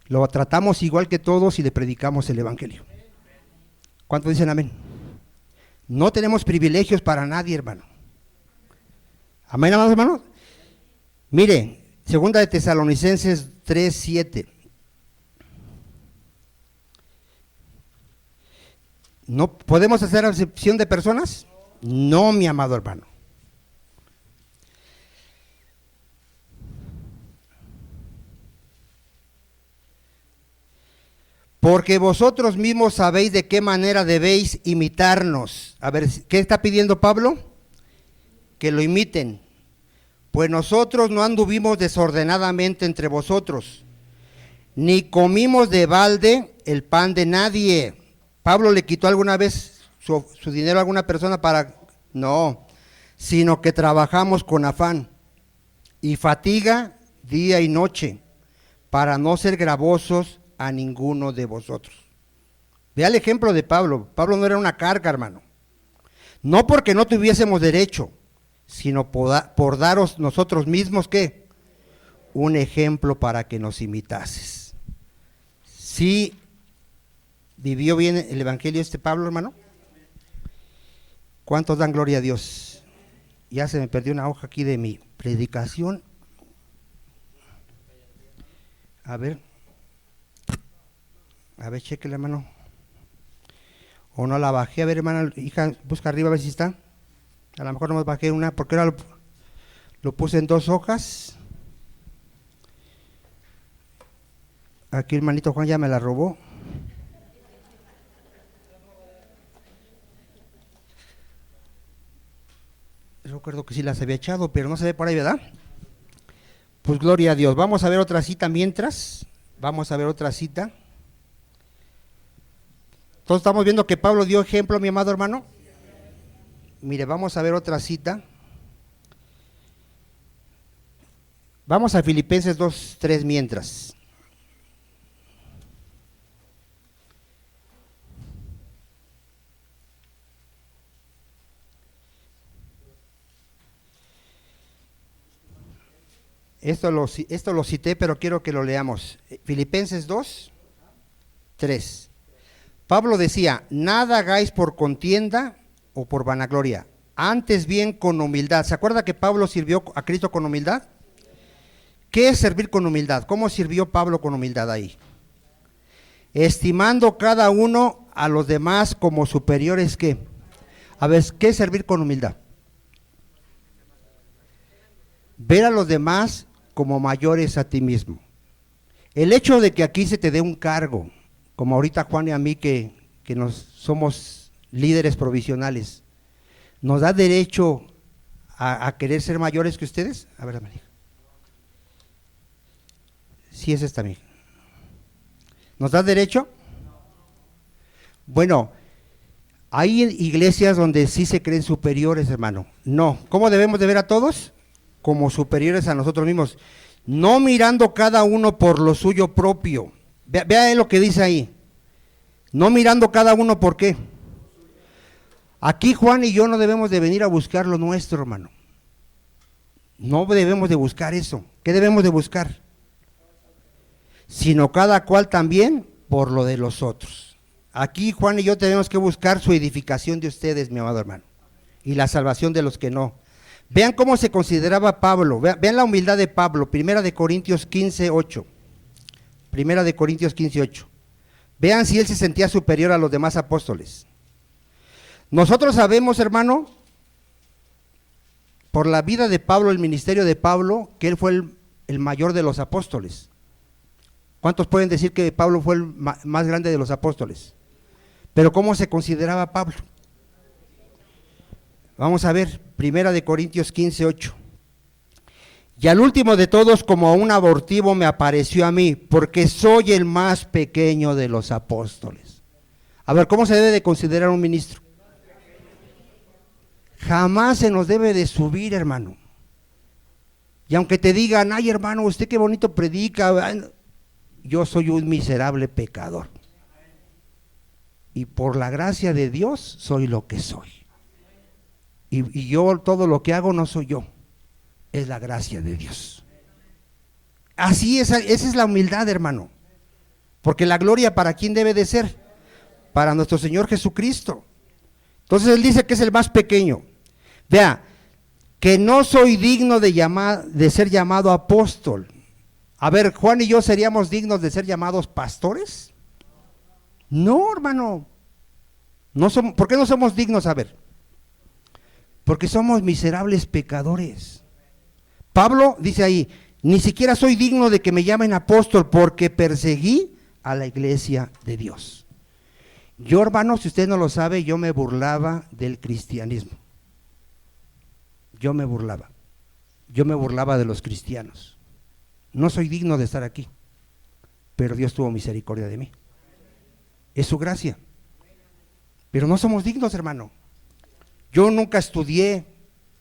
lo tratamos igual que todos y le predicamos el evangelio. ¿Cuántos dicen amén? No tenemos privilegios para nadie, hermano. Amén, amados hermanos. Mire, segunda de Tesalonicenses 3:7. ¿No podemos hacer acepción de personas? No, mi amado hermano. Porque vosotros mismos sabéis de qué manera debéis imitarnos. A ver, ¿qué está pidiendo Pablo? Que lo imiten. Pues nosotros no anduvimos desordenadamente entre vosotros, ni comimos de balde el pan de nadie. ¿Pablo le quitó alguna vez su dinero a alguna persona para...? No, sino que trabajamos con afán y fatiga día y noche, para no ser gravosos a ninguno de vosotros. Vea el ejemplo de Pablo. Pablo no era una carga, hermano. No porque no tuviésemos derecho, sino por daros nosotros mismos, ¿qué? Un ejemplo para que nos imitases. ¿Sí vivió bien el evangelio Pablo, hermano? ¿Cuántos dan gloria a Dios? Ya se me perdió una hoja aquí de mi predicación. A ver, chéquele, hermano. O no la bajé, a ver, hermana, hija, busca arriba a ver si está. A lo mejor no más bajé una, porque ahora lo puse en 2 hojas. Aquí el hermanito Juan ya me la robó. Recuerdo que sí las había echado, pero no se ve por ahí, ¿verdad? Pues gloria a Dios. Vamos a ver otra cita mientras. Vamos a ver otra cita. Todos estamos viendo que Pablo dio ejemplo, mi amado hermano. Mire, vamos a ver otra cita. Vamos a Filipenses 2:3 mientras. Esto lo cité, pero quiero que lo leamos. Filipenses 2:3. Pablo decía, nada hagáis por contienda o por vanagloria, antes bien con humildad. ¿Se acuerda que Pablo sirvió a Cristo con humildad? ¿Qué es servir con humildad? ¿Cómo sirvió Pablo con humildad ahí? Estimando cada uno a los demás como superiores, ¿qué? A ver, ¿qué es servir con humildad? Ver a los demás como mayores a ti mismo. El hecho de que aquí se te dé un cargo, como ahorita Juan y a mí que somos líderes provisionales, ¿nos da derecho a querer ser mayores que ustedes? A ver, María. Sí, es esta, amiga. ¿Nos da derecho? Bueno, hay iglesias donde sí se creen superiores, hermano. No. ¿Cómo debemos de ver a todos? Como superiores a nosotros mismos. No mirando cada uno por lo suyo propio. Vea lo que dice ahí. No mirando cada uno por qué. Aquí Juan y yo no debemos de venir a buscar lo nuestro, hermano. No debemos de buscar eso. ¿Qué debemos de buscar? Sino cada cual también por lo de los otros. Aquí Juan y yo tenemos que buscar su edificación de ustedes, mi amado hermano, y la salvación de los que no. Vean cómo se consideraba Pablo, vean la humildad de Pablo, 1 Corintios 15:8. 1 Corintios 15:8. Vean si él se sentía superior a los demás apóstoles. Nosotros sabemos, hermano, por la vida de Pablo, el ministerio de Pablo, que él fue el mayor de los apóstoles. ¿Cuántos pueden decir que Pablo fue el más grande de los apóstoles? Pero ¿cómo se consideraba Pablo? Vamos a ver, 1 Corintios 15:8. Y al último de todos, como un abortivo me apareció a mí, porque soy el más pequeño de los apóstoles. A ver, ¿cómo se debe de considerar un ministro? Jamás se nos debe de subir, hermano. Y aunque te digan, ay hermano, usted qué bonito predica, yo soy un miserable pecador. Y por la gracia de Dios soy lo que soy. Y yo todo lo que hago no soy yo, es la gracia de Dios. Así es, esa es la humildad, hermano. Porque la gloria, ¿para quién debe de ser? Para nuestro Señor Jesucristo. Entonces él dice que es el más pequeño. Vea, que no soy digno de ser llamado apóstol. A ver, Juan y yo seríamos dignos de ser llamados pastores. No, hermano. No somos, ¿por qué no somos dignos? A ver. Porque somos miserables pecadores. Pablo dice ahí, ni siquiera soy digno de que me llamen apóstol porque perseguí a la iglesia de Dios. Yo, hermano, si usted no lo sabe, yo me burlaba del cristianismo. Yo me burlaba de los cristianos. No soy digno de estar aquí, pero Dios tuvo misericordia de mí. Es su gracia. Pero no somos dignos, hermano. Yo nunca estudié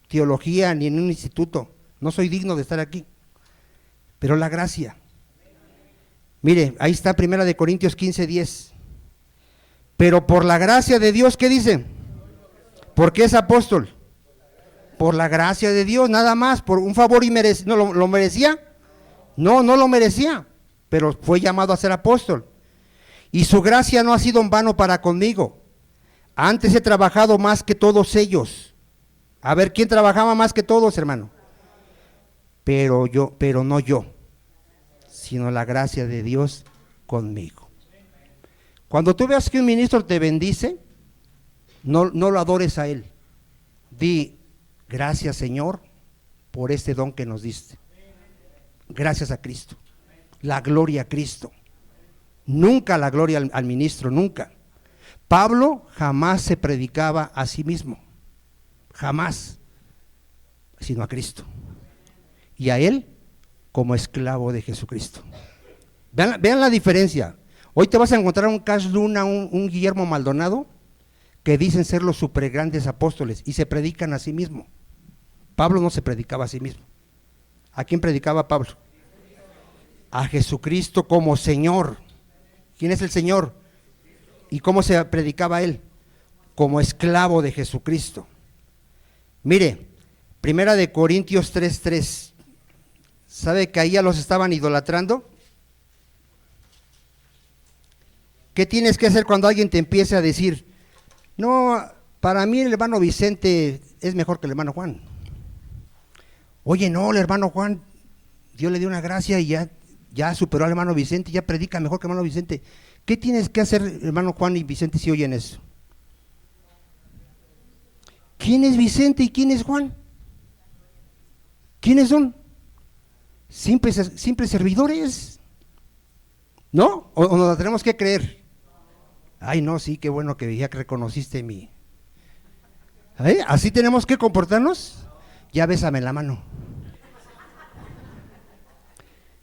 teología ni en un instituto. No soy digno de estar aquí. Pero la gracia. Mire, ahí está 1 Corintios 15:10. Pero por la gracia de Dios, ¿qué dice? ¿Por qué es apóstol? Por la gracia de Dios, nada más, por un favor ¿No lo merecía? No, no lo merecía, pero fue llamado a ser apóstol. Y su gracia no ha sido en vano para conmigo. Antes he trabajado más que todos ellos. A ver, ¿quién trabajaba más que todos, hermano? Pero no yo, sino la gracia de Dios conmigo. Cuando tú veas que un ministro te bendice, no lo adores a él. Di, gracias Señor por este don que nos diste. Gracias a Cristo. La gloria a Cristo. Nunca la gloria al ministro, nunca. Pablo jamás se predicaba a sí mismo, jamás, sino a Cristo. Y a él como esclavo de Jesucristo. Vean la diferencia. Hoy te vas a encontrar un Cash Luna, un Guillermo Maldonado, que dicen ser los super grandes apóstoles y se predican a sí mismo. Pablo no se predicaba a sí mismo. ¿A quién predicaba Pablo? A Jesucristo como Señor. ¿Quién es el Señor? ¿Y cómo se predicaba él? Como esclavo de Jesucristo. Mire, 1 Corintios 3:3. ¿Sabe que ahí ya los estaban idolatrando? ¿Qué tienes que hacer cuando alguien te empiece a decir, no, para mí el hermano Vicente es mejor que el hermano Juan? Oye, no, el hermano Juan, Dios le dio una gracia y ya superó al hermano Vicente, ya predica mejor que el hermano Vicente. ¿Qué tienes que hacer, hermano Juan y Vicente, si oyen eso? ¿Quién es Vicente y quién es Juan? ¿Quiénes son? Simples servidores, ¿no? ¿O nos la tenemos que creer? Ay, no, sí, qué bueno que ya que reconociste mi... ¿Así tenemos que comportarnos? Ya bésame la mano.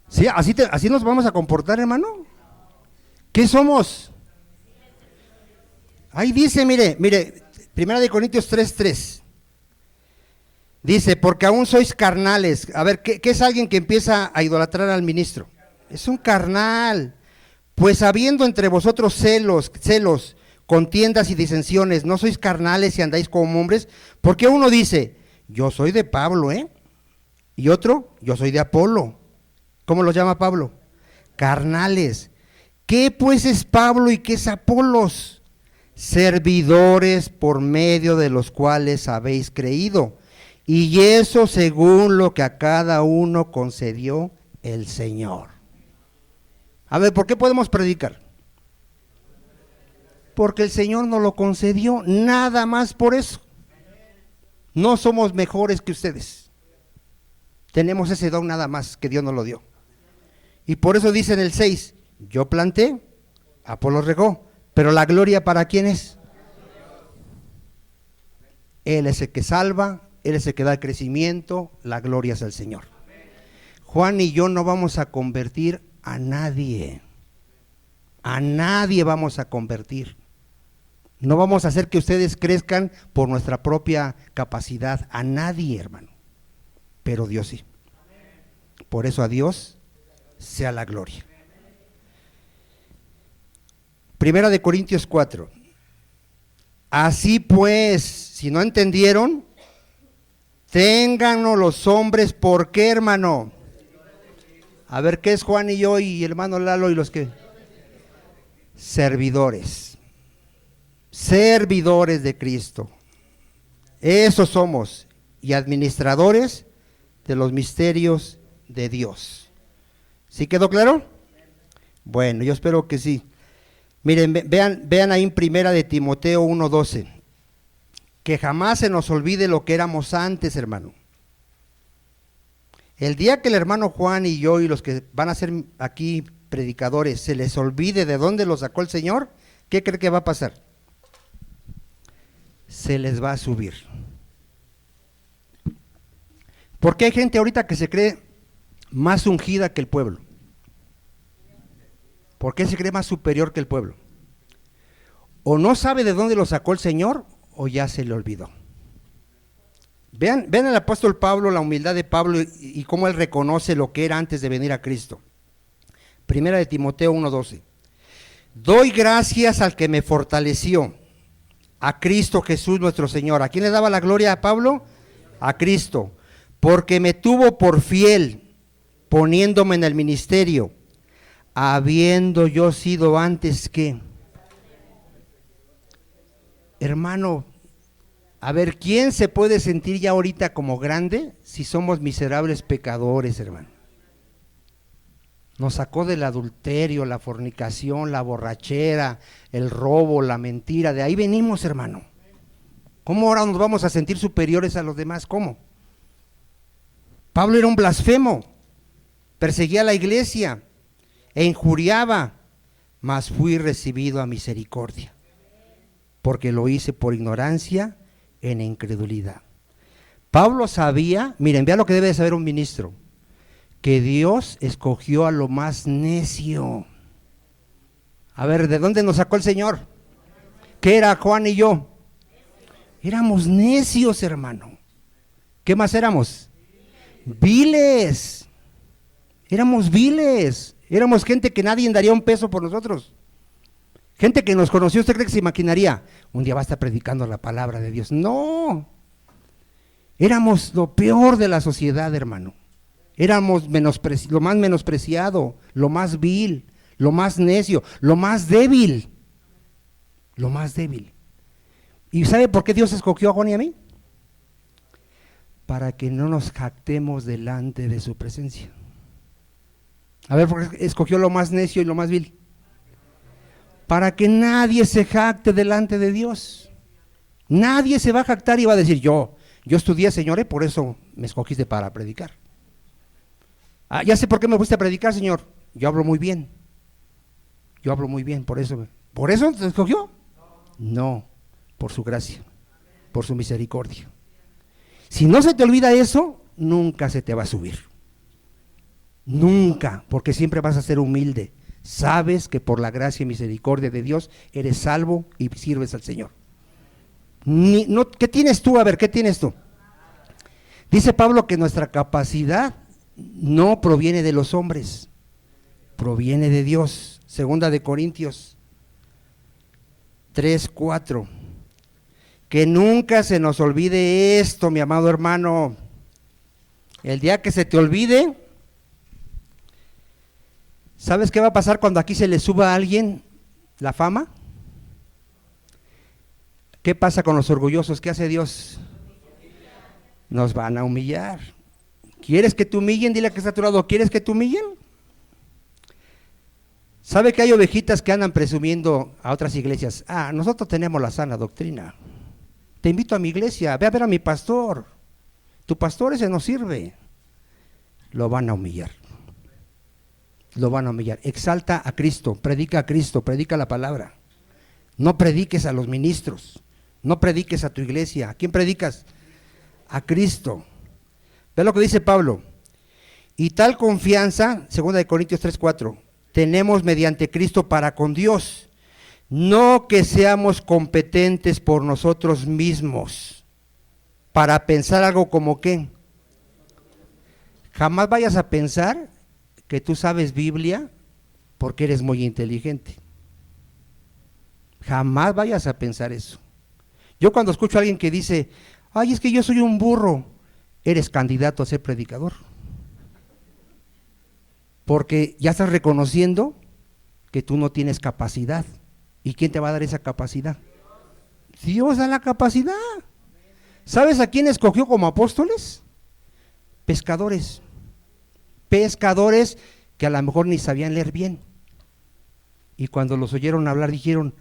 ¿Sí? ¿Así nos vamos a comportar, hermano? ¿Qué somos? Ahí dice, mire, 1 Corintios 3:3. Dice, porque aún sois carnales. A ver, ¿qué es alguien que empieza a idolatrar al ministro? Es un carnal. Pues habiendo entre vosotros celos, contiendas y disensiones, ¿no sois carnales y andáis como hombres? Porque uno dice, yo soy de Pablo, y otro, yo soy de Apolo. ¿Cómo los llama Pablo? Carnales. ¿Qué pues es Pablo y qué es Apolos? Servidores por medio de los cuales habéis creído, y eso según lo que a cada uno concedió el Señor. A ver, ¿por qué podemos predicar? Porque el Señor nos lo concedió, nada más por eso. No somos mejores que ustedes. Tenemos ese don nada más que Dios nos lo dio. Y por eso dice en el 6, yo planté, Apolo regó, pero la gloria ¿para quién es? Él es el que salva, Él es el que da el crecimiento, la gloria es al Señor. Juan y yo no vamos a convertir a nadie vamos a convertir. No vamos a hacer que ustedes crezcan por nuestra propia capacidad, a nadie, hermano, pero Dios sí. Por eso a Dios sea la gloria. 1 Corintios 4. Así pues, si no entendieron, téngannos los hombres, ¿por qué, hermano? A ver, ¿qué es Juan y yo y el hermano Lalo y los que? Servidores de Cristo. Eso somos, y administradores de los misterios de Dios. ¿Sí quedó claro? Bueno, yo espero que sí. Miren, vean ahí en 1 Timoteo 1:12, que jamás se nos olvide lo que éramos antes, hermano. El día que el hermano Juan y yo y los que van a ser aquí predicadores se les olvide de dónde los sacó el Señor, ¿qué cree que va a pasar? Se les va a subir. Porque hay gente ahorita que se cree más ungida que el pueblo. ¿Por qué se cree más superior que el pueblo? O no sabe de dónde lo sacó el Señor, o ya se le olvidó. Vean al apóstol Pablo, la humildad de Pablo y cómo él reconoce lo que era antes de venir a Cristo. 1 Timoteo 1:12. Doy gracias al que me fortaleció A Cristo Jesús nuestro Señor. ¿A quién le daba la gloria a Pablo? A Cristo. Porque me tuvo por fiel, poniéndome en el ministerio, habiendo yo sido antes que... Hermano, a ver, ¿quién se puede sentir ya ahorita como grande si somos miserables pecadores, hermano? Nos sacó del adulterio, la fornicación, la borrachera, el robo, la mentira. De ahí venimos, hermano. ¿Cómo ahora nos vamos a sentir superiores a los demás? ¿Cómo? Pablo era un blasfemo, perseguía a la iglesia e injuriaba, mas fui recibido a misericordia, porque lo hice por ignorancia en incredulidad. Pablo sabía, miren, vea lo que debe de saber un ministro, que Dios escogió a lo más necio. A ver, ¿de dónde nos sacó el Señor? ¿Qué era Juan y yo? Éramos necios, hermano. ¿Qué más éramos? Viles. Éramos viles. Éramos gente que nadie daría un peso por nosotros. Gente que nos conoció, ¿usted cree que se imaginaría? Un día va a estar predicando la palabra de Dios. No. Éramos lo peor de la sociedad, hermano. Éramos lo más menospreciado, lo más vil, lo más necio, lo más débil. Lo más débil. ¿Y sabe por qué Dios escogió a Juan y a mí? Para que no nos jactemos delante de su presencia. A ver, ¿por qué escogió lo más necio y lo más vil? Para que nadie se jacte delante de Dios. Nadie se va a jactar y va a decir, yo estudié, Señor, por eso me escogiste para predicar. Ah, ya sé por qué me fuiste a predicar, Señor. Yo hablo muy bien. Yo hablo muy bien, por eso. ¿Por eso te escogió? No, por su gracia, por su misericordia. Si no se te olvida eso, nunca se te va a subir. Nunca, porque siempre vas a ser humilde. Sabes que por la gracia y misericordia de Dios eres salvo y sirves al Señor. ¿Qué tienes tú? A ver, ¿qué tienes tú? Dice Pablo que nuestra capacidad no proviene de los hombres, proviene de Dios. Segunda de Corintios 3:4. Que nunca se nos olvide esto, mi amado hermano. El día que se te olvide, ¿sabes qué va a pasar cuando aquí se le suba a alguien la fama? ¿Qué pasa con los orgullosos? ¿Qué hace Dios? Nos van a humillar. ¿Quieres que te humillen? Dile que está a tu lado, ¿quieres que te humillen? ¿Sabe que hay ovejitas que andan presumiendo a otras iglesias? Ah, nosotros tenemos la sana doctrina. Te invito a mi iglesia, ve a ver a mi pastor. Tu pastor ese no sirve. Lo van a humillar. Lo van a humillar. Exalta a Cristo, predica la palabra. No prediques a los ministros, no prediques a tu iglesia. ¿A quién predicas? A Cristo. Ve lo que dice Pablo. Y tal confianza, 2 Corintios 3:4, tenemos mediante Cristo para con Dios, no que seamos competentes por nosotros mismos, para pensar algo como qué. Jamás vayas a pensar que tú sabes Biblia porque eres muy inteligente. Jamás vayas a pensar eso. Yo cuando escucho a alguien que dice, ay, es que yo soy un burro, eres candidato a ser predicador. Porque ya estás reconociendo que tú no tienes capacidad. ¿Y quién te va a dar esa capacidad? Dios da la capacidad. ¿Sabes a quién escogió como apóstoles? Pescadores. Pescadores que a lo mejor ni sabían leer bien. Y cuando los oyeron hablar dijeron,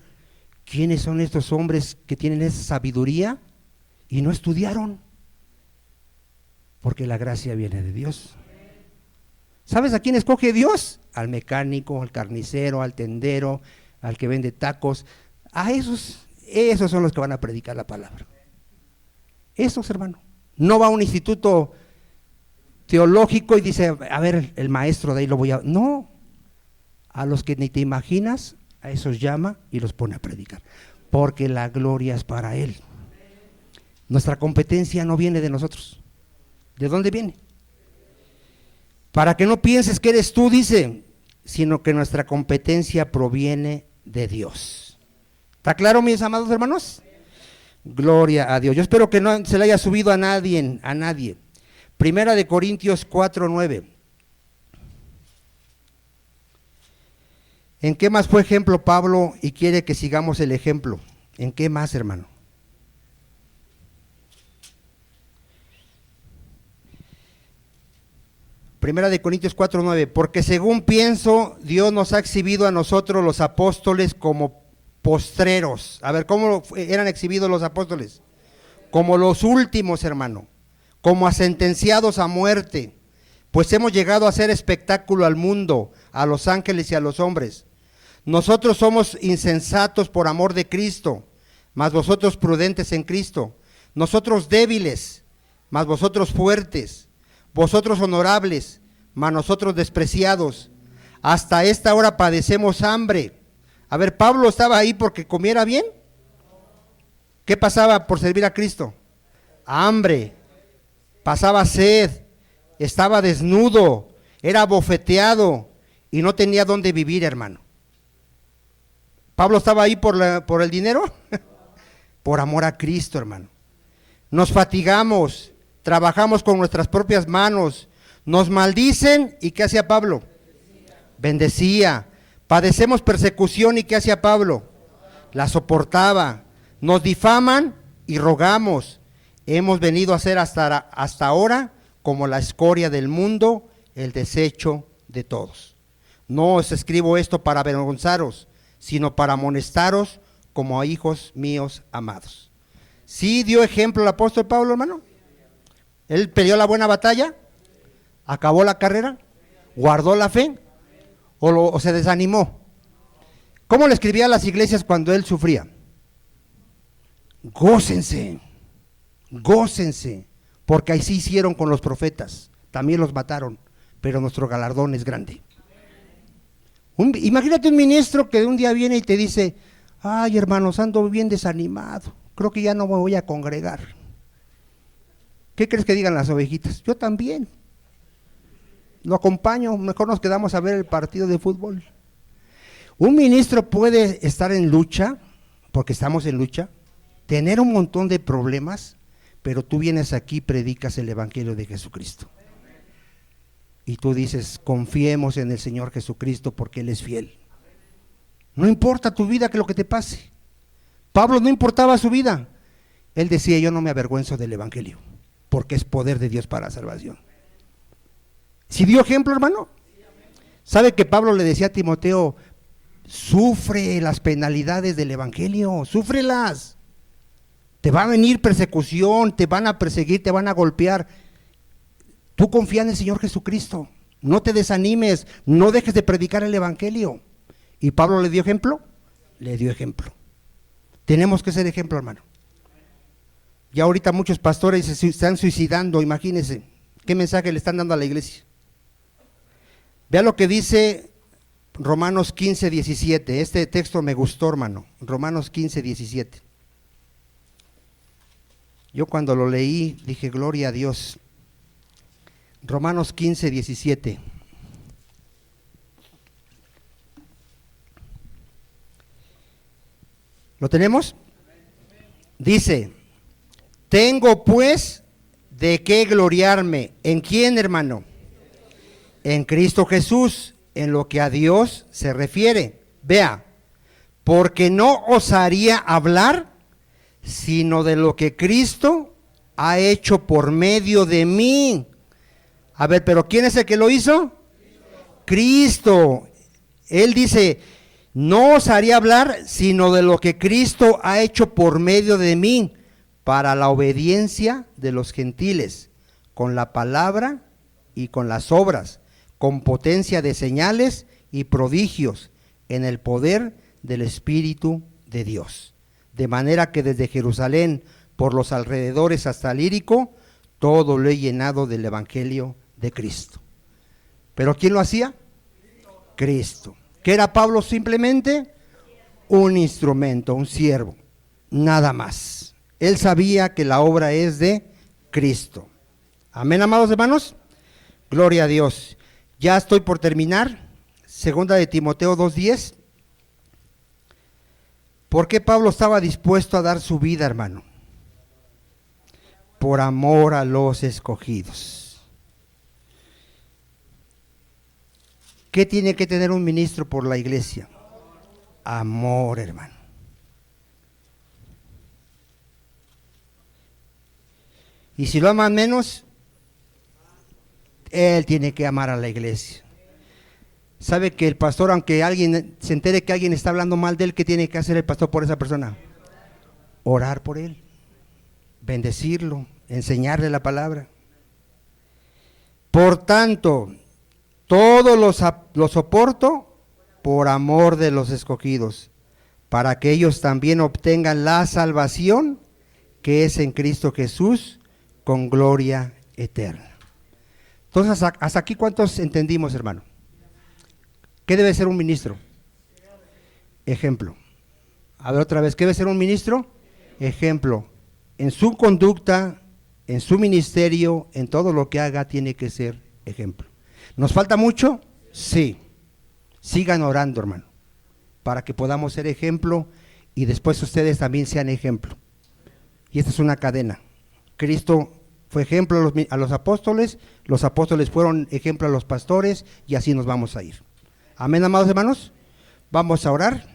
¿quiénes son estos hombres que tienen esa sabiduría y no estudiaron? Porque la gracia viene de Dios. ¿Sabes a quién escoge Dios? Al mecánico, al carnicero, al tendero, al que vende tacos. A esos son los que van a predicar la palabra. Esos, hermano. No va a un instituto teológico y dice, a ver, el maestro de ahí lo voy a... No, a los que ni te imaginas, a esos llama y los pone a predicar. Porque la gloria es para Él. Nuestra competencia no viene de nosotros. ¿De dónde viene? Para que no pienses que eres tú, dice, sino que nuestra competencia proviene de Dios. ¿Está claro, mis amados hermanos? Gloria a Dios. Yo espero que no se le haya subido a nadie, a nadie. Primera de Corintios 4:9. ¿En qué más fue ejemplo Pablo y quiere que sigamos el ejemplo? ¿En qué más, hermano? Primera de Corintios 4:9. Porque según pienso, Dios nos ha exhibido a nosotros los apóstoles como postreros. A ver, ¿cómo eran exhibidos los apóstoles? Como los últimos, hermano, como a sentenciados a muerte, pues hemos llegado a hacer espectáculo al mundo, a los ángeles y a los hombres. Nosotros somos insensatos por amor de Cristo, mas vosotros prudentes en Cristo. Nosotros débiles, mas vosotros fuertes. Vosotros honorables, mas nosotros despreciados. Hasta esta hora padecemos hambre. A ver, ¿Pablo estaba ahí porque comiera bien? ¿Qué pasaba por servir a Cristo? Hambre, pasaba sed, estaba desnudo, era bofeteado y no tenía dónde vivir, hermano. ¿Pablo estaba ahí por el dinero? Por amor a Cristo, hermano. Nos fatigamos, trabajamos con nuestras propias manos, nos maldicen, ¿y qué hacía Pablo? Bendecía. Padecemos persecución, ¿y qué hacía Pablo? La soportaba. Nos difaman y rogamos. Hemos venido a ser hasta ahora como la escoria del mundo, el desecho de todos. No os escribo esto para avergonzaros, sino para amonestaros como a hijos míos amados. ¿Sí dio ejemplo el apóstol Pablo, hermano? ¿Él peleó la buena batalla? ¿Acabó la carrera? ¿Guardó la fe? ¿O se desanimó? ¿Cómo le escribía a las iglesias cuando él sufría? Gócense, gócense, porque así hicieron con los profetas, también los mataron, pero nuestro galardón es grande. Imagínate un ministro que un día viene y te dice, ay hermanos, ando bien desanimado, creo que ya no me voy a congregar. ¿Qué crees que digan las ovejitas? Yo también. Lo acompaño, mejor nos quedamos a ver el partido de fútbol. Un ministro puede estar en lucha, porque estamos en lucha, tener un montón de problemas, pero tú vienes aquí y predicas el evangelio de Jesucristo. Y tú dices, confiemos en el Señor Jesucristo porque Él es fiel. No importa tu vida que lo que te pase. Pablo no importaba su vida. Él decía, yo no me avergüenzo del evangelio, porque es poder de Dios para salvación. ¿Sí dio ejemplo, hermano? ¿Sabe que Pablo le decía a Timoteo, sufre las penalidades del evangelio, súfrelas? Te va a venir persecución, te van a perseguir, te van a golpear. Tú confía en el Señor Jesucristo, no te desanimes, no dejes de predicar el evangelio. ¿Y Pablo le dio ejemplo? Le dio ejemplo. Tenemos que ser ejemplo, hermano. Ya ahorita muchos pastores se están suicidando, imagínense, ¿qué mensaje le están dando a la iglesia? Vea lo que dice Romanos 15:17, este texto me gustó, hermano, Romanos 15:17. Yo cuando lo leí dije, gloria a Dios. Romanos 15:17. ¿Lo tenemos? Dice, tengo pues de qué gloriarme. ¿En quién, hermano? En Cristo Jesús, en lo que a Dios se refiere. Vea, porque no osaría hablar sino de lo que Cristo ha hecho por medio de mí. A ver, pero ¿quién es el que lo hizo? Cristo. Él dice, no osaría hablar sino de lo que Cristo ha hecho por medio de mí, para la obediencia de los gentiles, con la palabra y con las obras, con potencia de señales y prodigios, en el poder del Espíritu de Dios. De manera que desde Jerusalén, por los alrededores hasta Lírico, todo lo he llenado del Evangelio de Cristo. ¿Pero quién lo hacía? Cristo. ¿Qué era Pablo? Simplemente un instrumento, un siervo, nada más. Él sabía que la obra es de Cristo. Amén, amados hermanos. Gloria a Dios. Ya estoy por terminar. Segunda de Timoteo 2:10. ¿Por qué Pablo estaba dispuesto a dar su vida, hermano? por amor a los escogidos. ¿Qué tiene que tener un ministro por la iglesia? Amor, hermano. Y si lo aman menos, él tiene que amar a la iglesia. ¿Sabe que el pastor, aunque alguien se entere que alguien está hablando mal de él, qué tiene que hacer el pastor por esa persona? Orar por él, bendecirlo, enseñarle la palabra. Por tanto, todo lo soporto por amor de los escogidos, para que ellos también obtengan la salvación que es en Cristo Jesús, con gloria eterna. Entonces, hasta aquí, ¿cuántos entendimos, hermano? ¿Qué debe ser un ministro? Ejemplo. A ver otra vez, ¿qué debe ser un ministro? Ejemplo. En su conducta, en su ministerio, en todo lo que haga, tiene que ser ejemplo. ¿Nos falta mucho? Sí. Sigan orando, hermano, para que podamos ser ejemplo y después ustedes también sean ejemplo. Y esta es una cadena. Cristo fue ejemplo a los apóstoles fueron ejemplo a los pastores, y así nos vamos a ir. Amén, amados hermanos. Vamos a orar.